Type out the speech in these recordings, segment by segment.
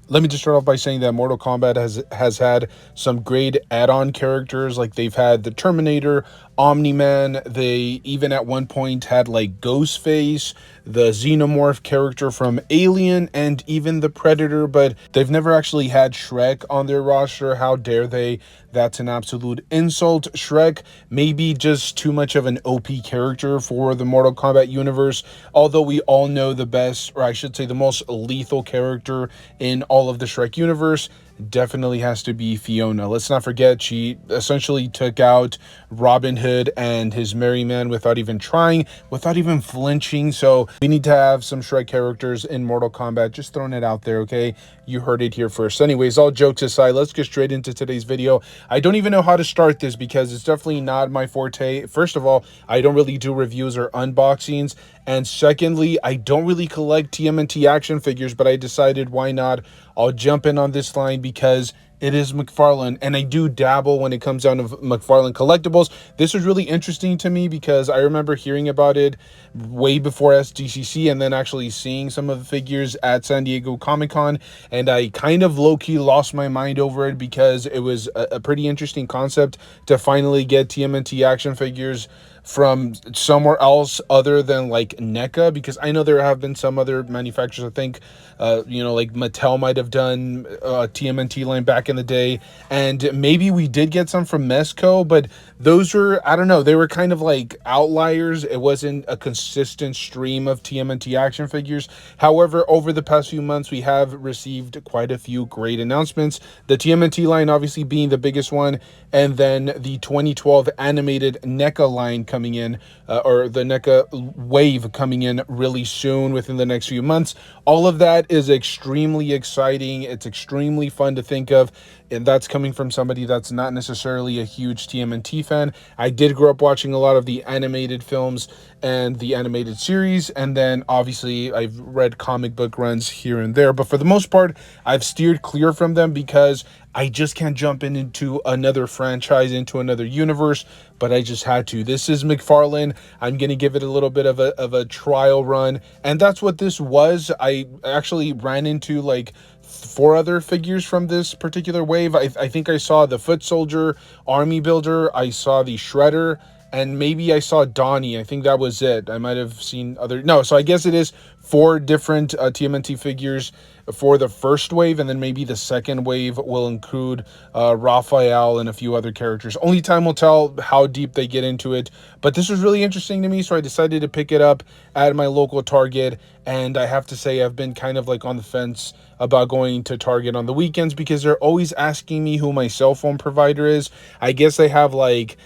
Let me just start off by saying that Mortal Kombat has had some great add-on characters. Like they've had the Terminator, Omni-Man. They even at one point had like Ghostface, the Xenomorph character from Alien, and even the Predator. But they've never actually had Shrek on their roster. How dare they? That's an absolute insult. Shrek may be just too much of an OP character for the Mortal Kombat universe. Although we all know the best, or I should say the most lethal character in all of the Shrek universe definitely has to be Fiona. Let's not forget, she essentially took out Robin Hood and his merry men without even trying, without even flinching. So we need to have some Shrek characters in Mortal Kombat. Just throwing it out there, okay? You heard it here first. Anyways, all jokes aside, let's get straight into today's video. I don't even know how to start this because it's definitely not my forte. First of all, I don't really do reviews or unboxings. And secondly, I don't really collect TMNT action figures, but I decided why not? I'll jump in on this line because it is McFarlane, and I do dabble when it comes down to McFarlane collectibles. This was really interesting to me because I remember hearing about it way before SDCC and then actually seeing some of the figures at San Diego Comic-Con, and I kind of low-key lost my mind over it because it was a pretty interesting concept to finally get TMNT action figures from somewhere else other than like NECA, because I know there have been some other manufacturers. I think like Mattel might have done a TMNT line back in the day, and maybe we did get some from Mezco, but those were, I don't know, they were kind of like outliers. It wasn't a consistent stream of TMNT action figures. However, over the past few months, we have received quite a few great announcements. The TMNT line obviously being the biggest one, and then the 2012 animated NECA line coming in, or the NECA wave coming in really soon within the next few months. All of that is extremely exciting. It's extremely fun to think of, and that's coming from somebody that's not necessarily a huge TMNT fan. I did grow up watching a lot of the animated films and the animated series, and then obviously I've read comic book runs here and there, but for the most part I've steered clear from them because I just can't jump into another franchise, into another universe, but I just had to. This is McFarlane. I'm going to give it a little bit of a trial run, and that's what this was. I actually ran into like 4 other figures from this particular wave. I think I saw the Foot Soldier Army Builder, I saw the Shredder, and maybe I saw Donnie. I think that was it. I might have seen other... No, so I guess it is 4 different TMNT figures for the first wave, and then maybe the second wave will include Raphael and a few other characters. Only time will tell how deep they get into it, but this was really interesting to me, so I decided to pick it up at my local Target, and I have to say I've been kind of like on the fence about going to Target on the weekends because they're always asking me who my cell phone provider is. I guess they have like...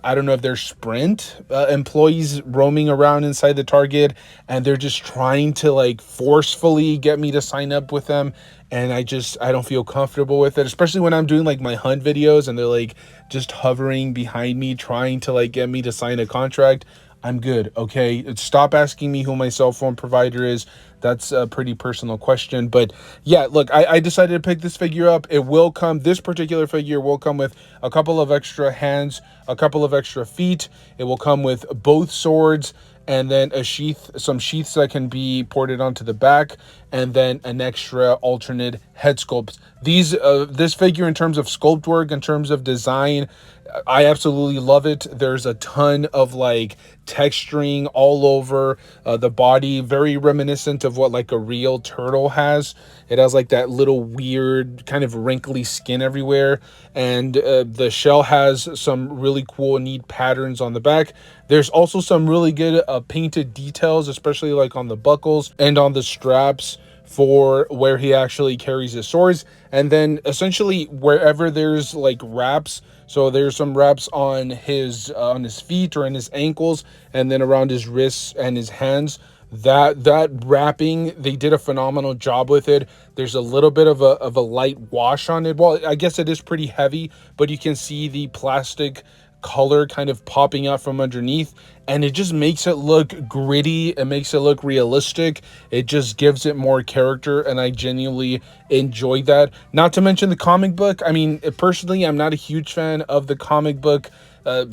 I don't know if they're Sprint employees roaming around inside the Target, and they're just trying to like forcefully get me to sign up with them. And I don't feel comfortable with it, especially when I'm doing like my hunt videos and they're like just hovering behind me, trying to like get me to sign a contract. I'm good, okay? Stop asking me who my cell phone provider is. That's a pretty personal question. But yeah, look, I decided to pick this figure up. It will come, this particular figure will come with a couple of extra hands, a couple of extra feet. It will come with both swords, and then a sheath, some sheaths that can be ported onto the back, and then an extra alternate head sculpt. This figure, in terms of sculpt work, in terms of design, I absolutely love it. There's a ton of like texturing all over the body, very reminiscent of what like a real turtle has. It has like that little weird kind of wrinkly skin everywhere, and the shell has some really cool, neat patterns on the back. There's also some really good painted details, especially like on the buckles and on the straps for where he actually carries his swords. And then essentially wherever there's like wraps, so there's some wraps on his feet or in his ankles, and then around his wrists and his hands. That wrapping, they did a phenomenal job with it. There's a little bit of a light wash on it. Well, I guess it is pretty heavy, but you can see the plastic color kind of popping out from underneath, and it just makes it look gritty. It makes it look realistic. It just gives it more character, and I genuinely enjoy that. Not to mention the comic book. I mean, personally, I'm not a huge fan of the comic book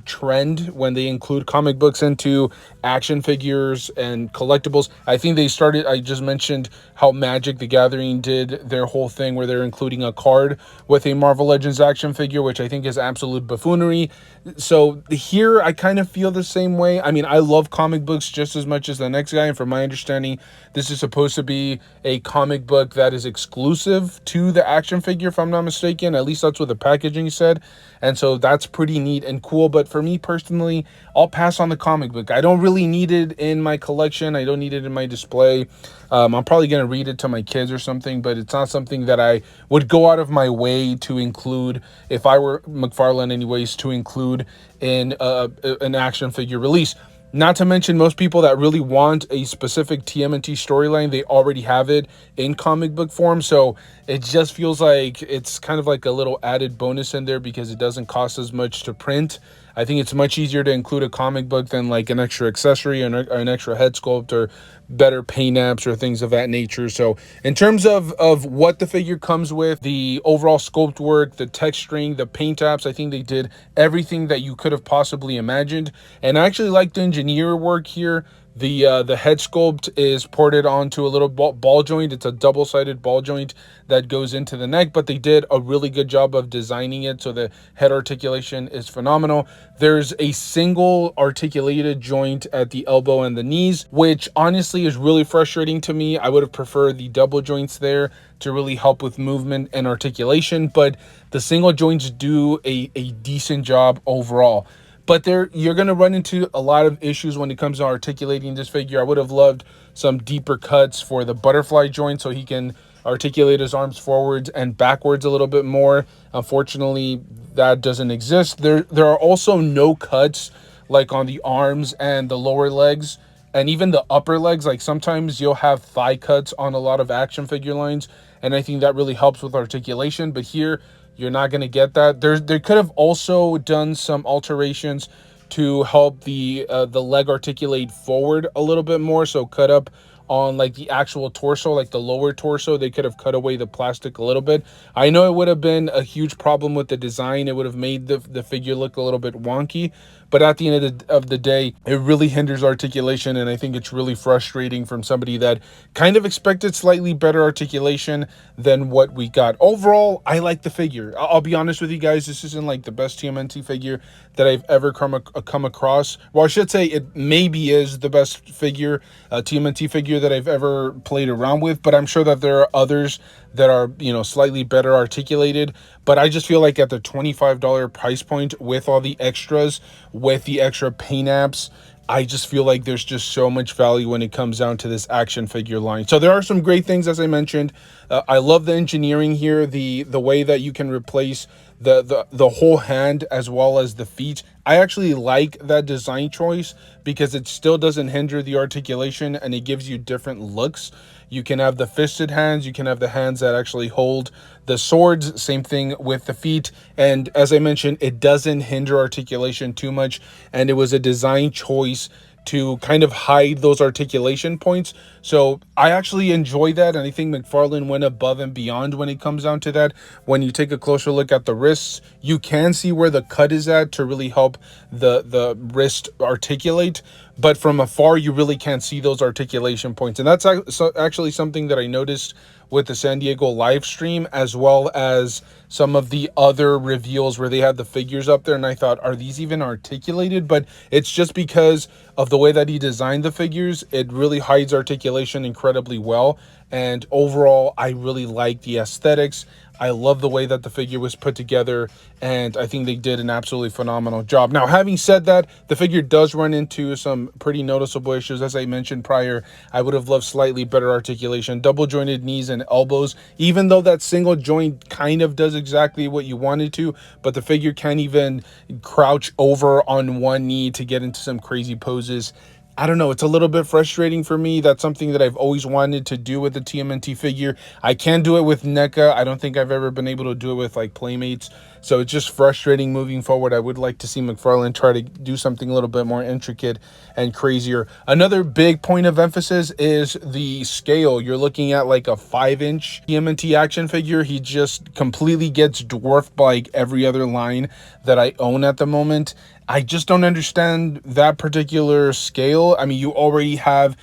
trend when they include comic books into action figures and collectibles. I think they started, I just mentioned how Magic the Gathering did their whole thing where they're including a card with a Marvel Legends action figure, which I think is absolute buffoonery. So here I kind of feel the same way. I mean, I love comic books just as much as the next guy, and from my understanding, this is supposed to be a comic book that is exclusive to the action figure, if I'm not mistaken. At least that's what the packaging said. And so that's pretty neat and cool. But for me personally, I'll pass on the comic book. I don't really need it in my collection. I don't need it in my display. I'm probably going to read it to my kids or something, but it's not something that I would go out of my way to include, if I were McFarlane anyways, to include in an action figure release. Not to mention, most people that really want a specific TMNT storyline, they already have it in comic book form. So it just feels like it's kind of like a little added bonus in there because it doesn't cost as much to print. I think it's much easier to include a comic book than like an extra accessory or an extra head sculpt or better paint apps or things of that nature. So in terms of what the figure comes with, the overall sculpt work, the texturing, the paint apps, I think they did everything that you could have possibly imagined. And I actually like the engineer work here. The head sculpt is ported onto a little ball joint. It's a double-sided ball joint that goes into the neck, but they did a really good job of designing it, so the head articulation is phenomenal. There's a single articulated joint at the elbow and the knees, which honestly is really frustrating to me. I would have preferred the double joints there to really help with movement and articulation, but the single joints do a decent job overall. But you're going to run into a lot of issues when it comes to articulating this figure. I would have loved some deeper cuts for the butterfly joint so he can articulate his arms forwards and backwards a little bit more. Unfortunately, that doesn't exist. There are also no cuts like on the arms and the lower legs and even the upper legs. Like sometimes you'll have thigh cuts on a lot of action figure lines, and I think that really helps with articulation. But here, you're not going to get that. They could have also done some alterations to help the leg articulate forward a little bit more. So cut up on like the actual torso, like the lower torso. They could have cut away the plastic a little bit. I know it would have been a huge problem with the design. It would have made the figure look a little bit wonky. But at the end of the day, it really hinders articulation, and I think it's really frustrating from somebody that kind of expected slightly better articulation than what we got. Overall, I like the figure. I'll be honest with you guys, this isn't like the best TMNT figure that I've ever come across. Well, I should say it maybe is the best figure, TMNT figure that I've ever played around with, but I'm sure that there are others that are, you know, slightly better articulated. But I just feel like at the $25 price point with all the extras, with the extra paint apps, I just feel like there's just so much value when it comes down to this action figure line. So there are some great things, as I mentioned. I love the engineering here, the way that you can replace the whole hand as well as the feet. I actually like that design choice because it still doesn't hinder the articulation and it gives you different looks. You can have the fisted hands, you can have the hands that actually hold the swords, same thing with the feet. And as I mentioned, it doesn't hinder articulation too much, and it was a design choice to kind of hide those articulation points. So I actually enjoy that, and I think McFarlane went above and beyond when it comes down to that. When you take a closer look at the wrists, you can see where the cut is at to really help the wrist articulate, but from afar you really can't see those articulation points. And that's actually something that I noticed with the San Diego live stream, as well as some of the other reveals where they had the figures up there, and I thought, are these even articulated? But it's just because of the way that he designed the figures. It really hides articulation incredibly well, and overall I really like the aesthetics. I love the way that the figure was put together, and I think they did an absolutely phenomenal job. Now, having said that, the figure does run into some pretty noticeable issues. As I mentioned prior, I would have loved slightly better articulation, double jointed knees and elbows, even though that single joint kind of does exactly what you wanted to, but the figure can't even crouch over on one knee to get into some crazy poses. I don't know, it's a little bit frustrating for me. That's something that I've always wanted to do with the TMNT figure. I can do it with NECA. I don't think I've ever been able to do it with like Playmates. So it's just frustrating moving forward. I would like to see McFarlane try to do something a little bit more intricate and crazier. Another big point of emphasis is the scale. You're looking at like a 5-inch TMNT action figure. He just completely gets dwarfed by like every other line that I own at the moment. I just don't understand that particular scale. I mean, you already have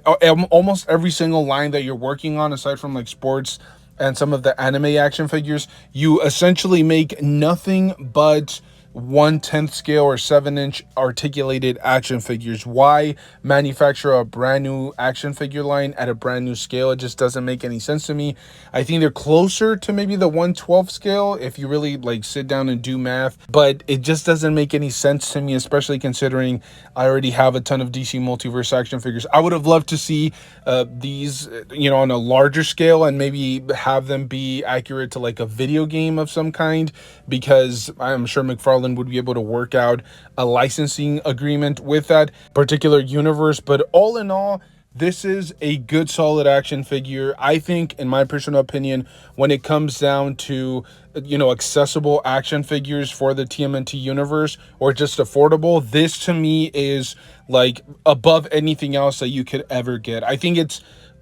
almost every single line that you're working on, aside from like sports and some of the anime action figures, you essentially make nothing but 1/10 scale or 7-inch articulated action figures. Why manufacture a brand new action figure line at a brand new scale? It just doesn't make any sense to me. I think they're closer to maybe the 1/12 scale if you really like sit down and do math, but it just doesn't make any sense to me, especially considering I already have a ton of DC Multiverse action figures. I would have loved to see these, on a larger scale, and maybe have them be accurate to like a video game of some kind, because I'm sure McFarlane would be able to work out a licensing agreement with that particular universe. But all in all, this is a good solid action figure. I think, in my personal opinion, when it comes down to accessible action figures for the TMNT universe, or just affordable, this to me is like above anything else that you could ever get. I think it's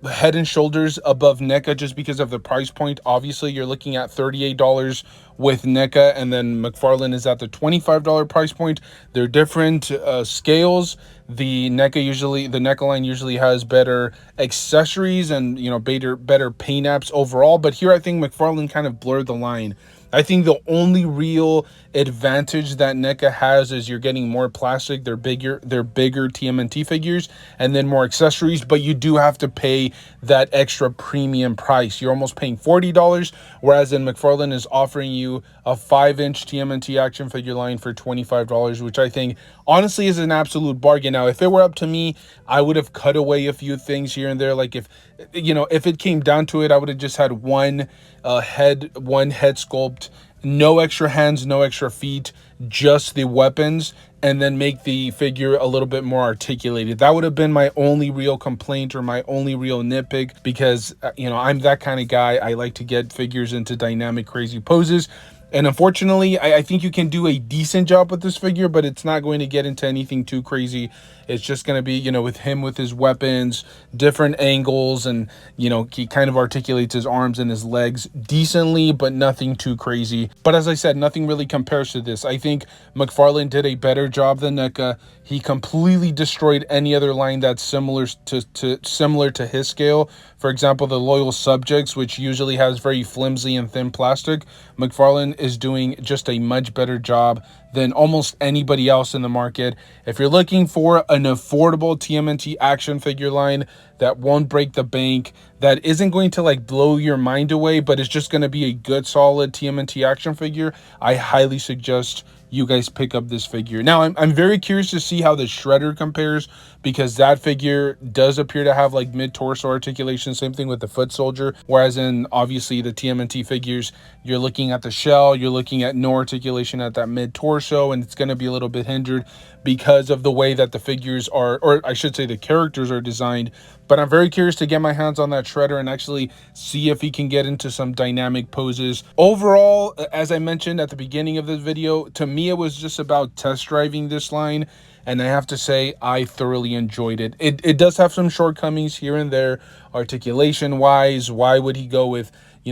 head and shoulders above NECA just because of the price point. Obviously, you're looking at $38 with NECA, and then McFarlane is at the $25 price point. They're different scales. The NECA line usually has better accessories and better paint apps overall. But here, I think McFarlane kind of blurred the line. I think the only real advantage that NECA has is you're getting more plastic. They're bigger TMNT figures, and then more accessories, but you do have to pay that extra premium price. You're almost paying $40, whereas in McFarlane is offering you a 5-inch TMNT action figure line for $25, which I think honestly is an absolute bargain. Now, if it were up to me, I would have cut away a few things here and there. Like if it came down to it, I would have just had one head sculpt, no extra hands, no extra feet, just the weapons, and then make the figure a little bit more articulated. That would have been my only real complaint, or my only real nitpick, because I'm that kind of guy. I like to get figures into dynamic, crazy poses. And unfortunately, I think you can do a decent job with this figure, but it's not going to get into anything too crazy. It's just going to be, with him with his weapons, different angles, and, he kind of articulates his arms and his legs decently, but nothing too crazy. But as I said, nothing really compares to this. I think McFarlane did a better job than NECA. He completely destroyed any other line that's similar to his scale. For example, the Loyal Subjects, which usually has very flimsy and thin plastic. McFarlane is doing just a much better job than almost anybody else in the market. If you're looking for an affordable TMNT action figure line that won't break the bank, that isn't going to like blow your mind away, but it's just going to be a good solid TMNT action figure, I highly suggest you guys pick up this figure. Now, I'm very curious to see how the Shredder compares, because that figure does appear to have like mid-torso articulation. Same thing with the Foot Soldier. Whereas in obviously the TMNT figures, you're looking at the shell, you're looking at no articulation at that mid-torso, and it's going to be a little bit hindered because of the way that the figures are, or I should say the characters are designed. But I'm very curious to get my hands on that Shredder and actually see if he can get into some dynamic poses. Overall, as I mentioned at the beginning of this video, to me it was just about test driving this line, and I have to say I thoroughly enjoyed it. It does have some shortcomings here and there, articulation wise. Why would he go with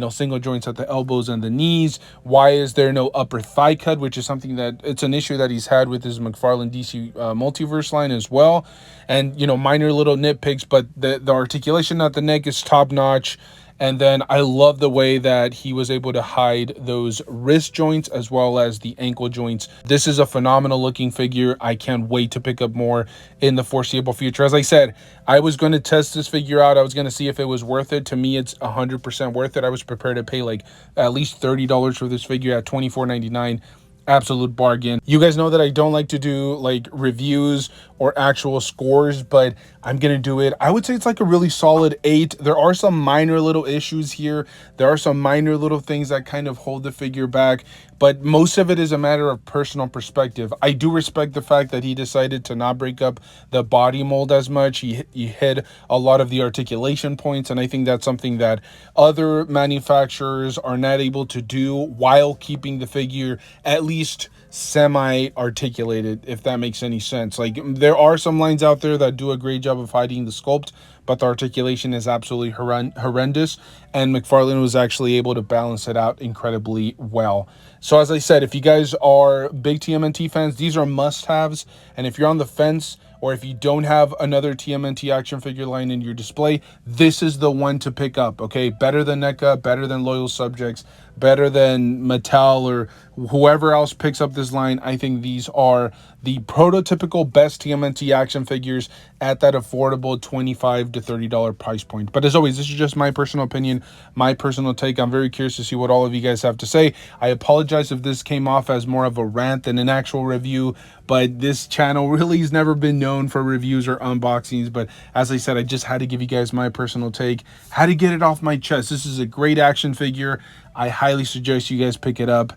single joints at the elbows and the knees? Why is there no upper thigh cut, which is something that it's an issue that he's had with his McFarlane DC Multiverse line as well. And minor little nitpicks, but the articulation at the neck is top notch. And then I love the way that he was able to hide those wrist joints as well as the ankle joints. This is a phenomenal looking figure. I can't wait to pick up more in the foreseeable future. As I said, I was going to test this figure out. I was going to see if it was worth it. To me, it's 100% worth it. I was prepared to pay like at least $30 for this figure at $24.99. Absolute bargain. You guys know that I don't like to do like reviews or actual scores, but I'm gonna do it. I would say it's like a really solid 8. There are some minor little issues here. There are some minor little things that kind of hold the figure back, but most of it is a matter of personal perspective. I do respect the fact that he decided to not break up the body mold as much. He hid a lot of the articulation points, and I think that's something that other manufacturers are not able to do while keeping the figure at least semi-articulated, if that makes any sense. Like, there are some lines out there that do a great job of hiding the sculpt, but the articulation is absolutely horrendous, and McFarlane was actually able to balance it out incredibly well. So as I said, if you guys are big TMNT fans, these are must-haves, and if you're on the fence, or if you don't have another TMNT action figure line in your display, this is the one to pick up, okay? Better than NECA, better than Loyal Subjects, better than Mattel or whoever else picks up this line. I think these are the prototypical best TMNT action figures at that affordable $25 to $30 price point. But as always, this is just my personal opinion, my personal take. I'm very curious to see what all of you guys have to say. I apologize if this came off as more of a rant than an actual review, but this channel really has never been known for reviews or unboxings. But as I said, I just had to give you guys my personal take, had to get it off my chest. This is a great action figure. I highly suggest you guys pick it up.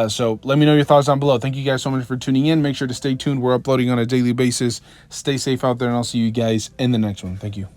So let me know your thoughts down below. Thank you guys so much for tuning in. Make sure to stay tuned. We're uploading on a daily basis. Stay safe out there, and I'll see you guys in the next one. Thank you.